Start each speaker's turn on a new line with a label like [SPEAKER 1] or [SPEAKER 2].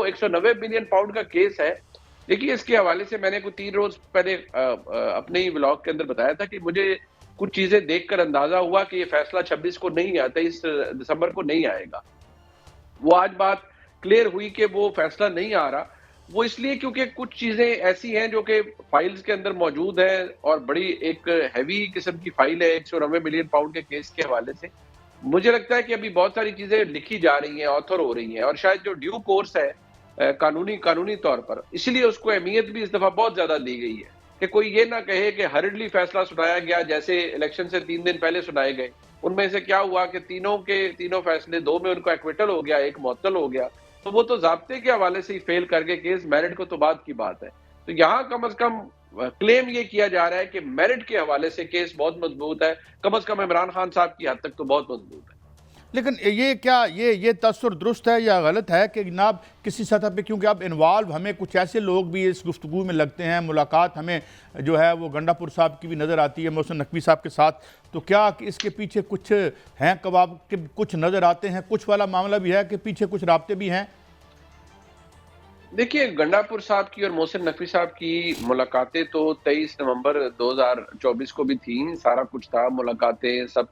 [SPEAKER 1] 190 million pound کا case ہے. دیکھیے اس کے حوالے سے میں نے کوئی 3 روز پہلے اپنے ہی ولاگ کے اندر بتایا تھا کہ مجھے کچھ چیزیں دیکھ کر اندازہ ہوا کہ یہ فیصلہ 26 کو نہیں آتا، 23 دسمبر کو نہیں آئے گا. وہ آج بات کلیئر ہوئی کہ وہ فیصلہ نہیں آ رہا. وہ اس لیے کیونکہ کچھ چیزیں ایسی ہیں جو کہ فائلز کے اندر موجود ہیں اور بڑی ایک ہیوی قسم کی فائل ہے 190 ملین پاؤنڈ کے کیس کے حوالے سے. مجھے لگتا ہے کہ ابھی بہت ساری چیزیں لکھی جا رہی ہیں، آتھر ہو رہی ہیں، اور شاید جو ڈیو کورس ہے قانونی طور پر، اسی لیے اس کو اہمیت بھی اس دفعہ بہت زیادہ دی گئی ہے کہ کوئی یہ نہ کہے کہ ہرڈلی فیصلہ سنایا گیا جیسے الیکشن سے 3 دن پہلے سنائے گئے. ان میں سے کیا ہوا کہ تینوں فیصلے، 2 میں ان کو ایکویٹل ہو گیا، 1 معطل ہو گیا. تو وہ تو ضابطے کے حوالے سے ہی فیل کر گئے کیس، میرٹ کو تو بعد کی بات ہے. تو یہاں کم از کم کلیم یہ کیا جا رہا ہے کہ میرٹ کے حوالے سے کیس بہت مضبوط ہے، کم از کم عمران خان صاحب کی حد تک تو بہت مضبوط ہے.
[SPEAKER 2] لیکن یہ کیا یہ تصور درست ہے یا غلط ہے کہ جناب کسی سطح پہ، کیونکہ اب انوالو ہمیں کچھ ایسے لوگ بھی اس گفتگو میں لگتے ہیں، ملاقات ہمیں جو ہے وہ گنڈا پور صاحب کی بھی نظر آتی ہے محسن نقوی صاحب کے ساتھ، تو کیا اس کے پیچھے کچھ ہیں کباب کے کچھ نظر آتے ہیں، کچھ والا معاملہ بھی ہے کہ پیچھے کچھ رابطے بھی ہیں؟
[SPEAKER 1] دیکھیے گنڈا پور صاحب کی اور محسن نقوی صاحب کی ملاقاتیں تو 23 نومبر 2024 کو بھی تھیں، سارا کچھ تھا، ملاقاتیں سب